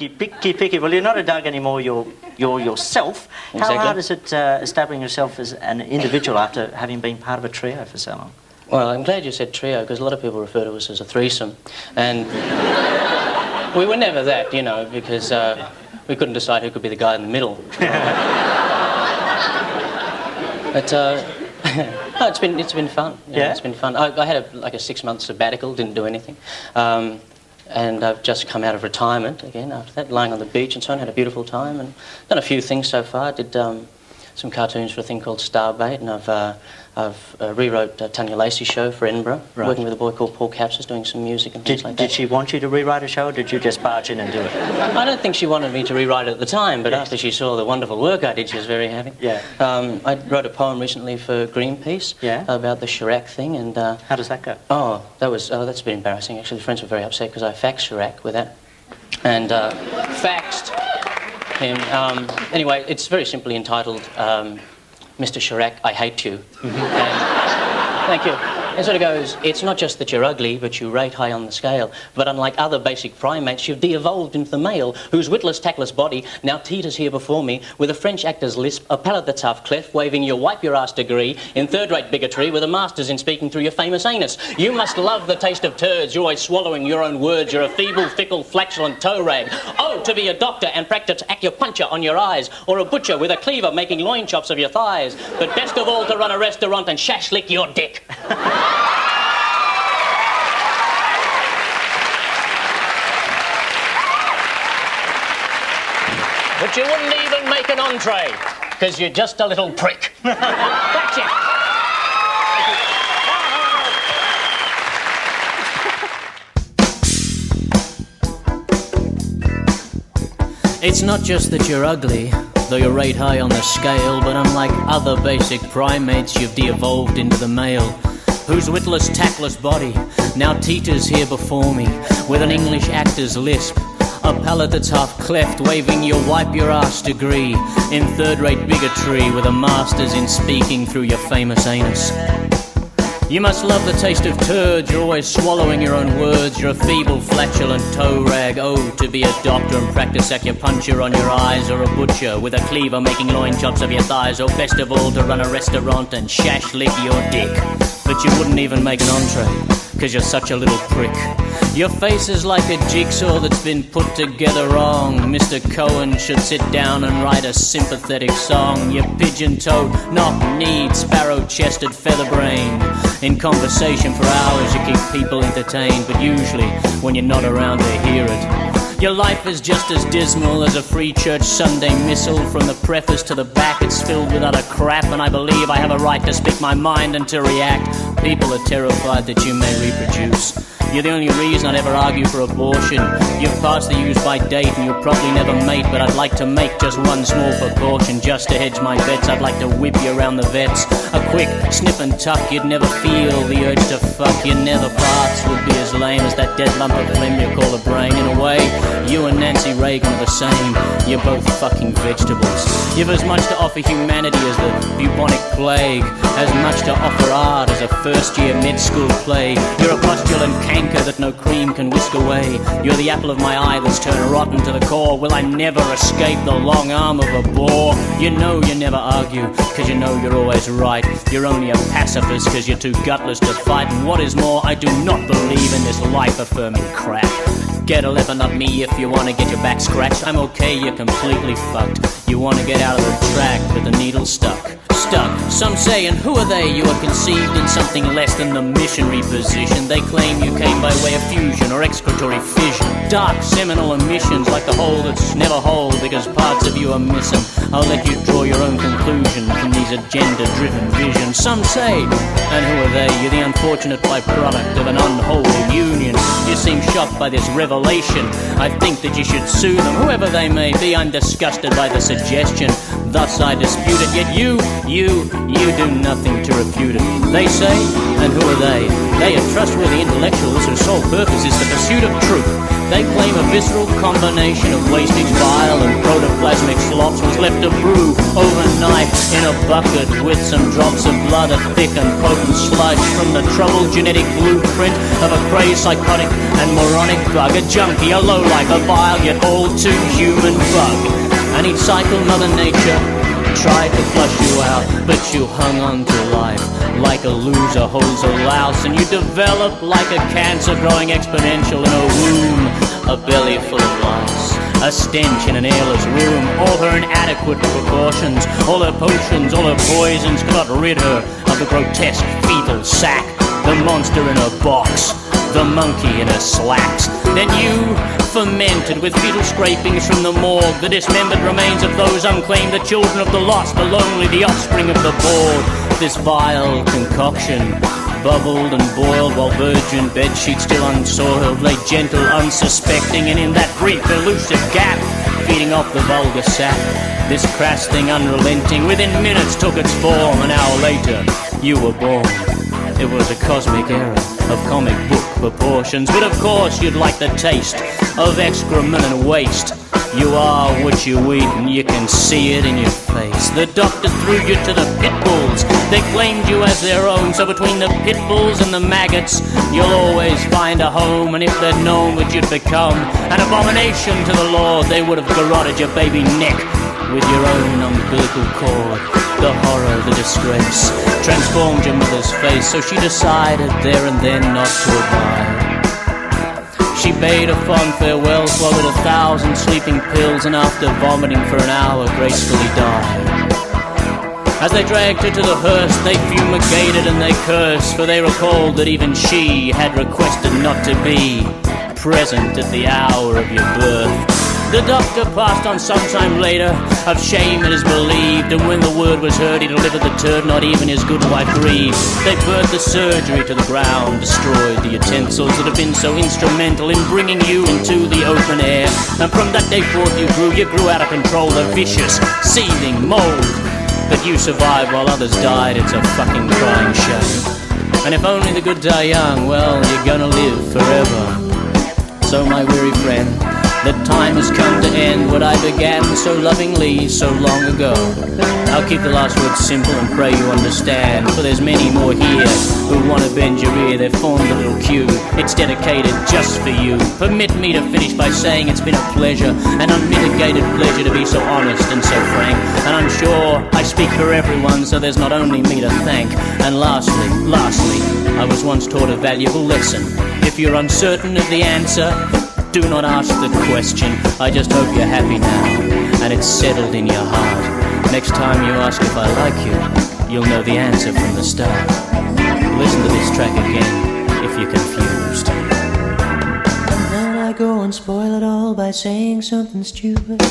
picky. Well, you're not a Doug anymore. You're yourself. Exactly. How hard is it establishing yourself as an individual after having been part of a trio for so long? Well, I'm glad you said trio, because a lot of people refer to us as a threesome. And we were never that, you know, because we couldn't decide who could be the guy in the middle. But no, it's been fun. Yeah? It's been fun. I had a 6-month sabbatical, didn't do anything. And I've just come out of retirement again after that, lying on the beach and so on, had a beautiful time and done a few things so far. Did some cartoons for a thing called Starbait, and I've rewrote Tanya Lacey's show for Edinburgh, working with a boy called Paul Capsis, doing some music and things like that. Did she want you to rewrite a show, or did you just barge in and do it? I don't think she wanted me to rewrite it at the time, but after she saw the wonderful work I did, she was very happy. Yeah. I wrote a poem recently for Greenpeace about the Chirac thing, and how does that go? That's a bit embarrassing actually. The friends were very upset because I faxed Chirac with that, and faxed him. Anyway, it's very simply entitled Mr. Chirac, I Hate You. Thank you. And so it goes, it's not just that you're ugly, but you rate high on the scale. But unlike other basic primates, you've de-evolved into the male, whose witless, tactless body now teeters here before me with a French actor's lisp, a palate that's half cleft, waving your wipe-your-ass degree in third-rate bigotry with a master's in speaking through your famous anus. You must love the taste of turds. You're always swallowing your own words. You're a feeble, fickle, flatulent toe rag. Oh, to be a doctor and practice acupuncture on your eyes, or a butcher with a cleaver making loin chops of your thighs. But best of all, to run a restaurant and shash-lick your dick. But you wouldn't even make an entree, because you're just a little prick. That's it. It's not just that you're ugly, though you're rate high on the scale, but unlike other basic primates, you've de-evolved into the male, whose witless, tactless body now teeters here before me with an English actor's lisp, a palate that's half cleft, waving your wipe-your-ass degree in third-rate bigotry with a master's in speaking through your famous anus. You must love the taste of turds. You're always swallowing your own words. You're a feeble, flatulent toe rag. Oh, to be a doctor and practice acupuncture on your eyes, or a butcher with a cleaver making loin chops of your thighs, or best of all, to run a restaurant and shash-lick your dick. But you wouldn't even make an entree, because you're such a little prick. Your face is like a jigsaw that's been put together wrong. Mr. Cohen should sit down and write a sympathetic song. You're pigeon-toed, knock-kneed, sparrow-chested, feather-brained. In conversation for hours you keep people entertained, but usually when you're not around to hear it, your life is just as dismal as a Free Church Sunday missal. From the preface to the back, it's filled with utter crap, and I believe I have a right to speak my mind and to react. People are terrified that you may reproduce. You're the only reason I'd ever argue for abortion. You've passed the use-by date and you'll probably never mate, but I'd like to make just one small precaution. Just to hedge my bets, I'd like to whip you around the vets. A quick snip and tuck, you'd never feel the urge to fuck. Your nether parts would be as lame as that dead lump of phlegm you call a brain. In a way, you and Nancy Reagan are the same. You're both fucking vegetables. You've as much to offer humanity as the bubonic plague, as much to offer art as a first-year mid-school play. You're a postulant canker that no cream can whisk away. You're the apple of my eye that's turned rotten to the core. Will I never escape the long arm of a boar? You know you never argue, cause you know you're always right. You're only a pacifist cause you're too gutless to fight. And what is more, I do not believe in this life-affirming crap. Get a leper, not me, if you wanna get your back scratched. I'm okay, you're completely fucked. You wanna get out of the track, but the needle's stuck. Some say, and who are they? You are conceived in something less than the missionary position. They claim you came by way of fusion or excretory fission. Dark seminal emissions like the hole that's never whole because parts of you are missing. I'll let you draw your own conclusion from these agenda-driven visions. Some say, and who are they? You're the unfortunate byproduct of an unholy union. You seem shocked by this revelation. I think that you should sue them, whoever they may be. I'm disgusted by the suggestion, thus I dispute it. Yet you You do nothing to refute it. They say, and who are they? They are trustworthy intellectuals whose sole purpose is the pursuit of truth. They claim a visceral combination of wastage bile and protoplasmic slops was left to brew overnight in a bucket with some drops of blood, a thick and potent sludge from the troubled genetic blueprint of a crazed, psychotic and moronic bug, a junkie, a lowlife, a vile yet all too human bug. And each cycle Mother Nature tried to flush you out, but you hung on to life like a loser holds a louse, and you develop like a cancer growing exponential in a womb, a belly full of lice, a stench in an airless room. All her inadequate proportions, all her potions, all her poisons could not rid her of the grotesque fetal sack, the monster in her box, the monkey in her slacks. Then you fermented with fetal scrapings from the morgue, the dismembered remains of those unclaimed, the children of the lost, the lonely, the offspring of the bored. This vile concoction bubbled and boiled while virgin bedsheets still unsoiled lay gentle, unsuspecting, and in that brief elusive gap, feeding off the vulgar sap, this crass thing unrelenting within minutes took its form. An hour later you were born. It was a cosmic error of comic book proportions, but of course you'd like the taste of excrement and waste. You are what you eat, and you can see it in your face. The doctor threw you to the pit bulls. They claimed you as their own, so between the pit bulls and the maggots, you'll always find a home. And if they'd known what you'd become, an abomination to the Lord, they would have garroted your baby neck with your own umbilical cord. The horror, the disgrace, transformed your mother's face, so she decided there and then not to abide. She bade a fond farewell, swallowed 1,000 sleeping pills, and after vomiting for an hour, gracefully died. As they dragged her to the hearse, they fumigated and they cursed, for they recalled that even she had requested not to be present at the hour of your birth. The doctor passed on sometime later, of shame it is believed, and when the word was heard he delivered the turd, not even his good wife grieved. They burnt the surgery to the ground, destroyed the utensils that have been so instrumental in bringing you into the open air, and from that day forth you grew out of control, a vicious, seething mold. But you survived while others died, it's a fucking crying shame. And if only the good die young, well, you're gonna live forever. So my weary friend, the time has come to end what I began so lovingly so long ago. I'll keep the last word simple and pray you understand, for there's many more here who want to bend your ear. They've formed a little queue, it's dedicated just for you. Permit me to finish by saying it's been a pleasure, an unmitigated pleasure to be so honest and so frank. And I'm sure I speak for everyone, so there's not only me to thank. And lastly, I was once taught a valuable lesson. If you're uncertain of the answer, do not ask the question. I just hope you're happy now, and it's settled in your heart. Next time you ask if I like you, you'll know the answer from the start. Listen to this track again, if you're confused. And then I go and spoil it all by saying something stupid.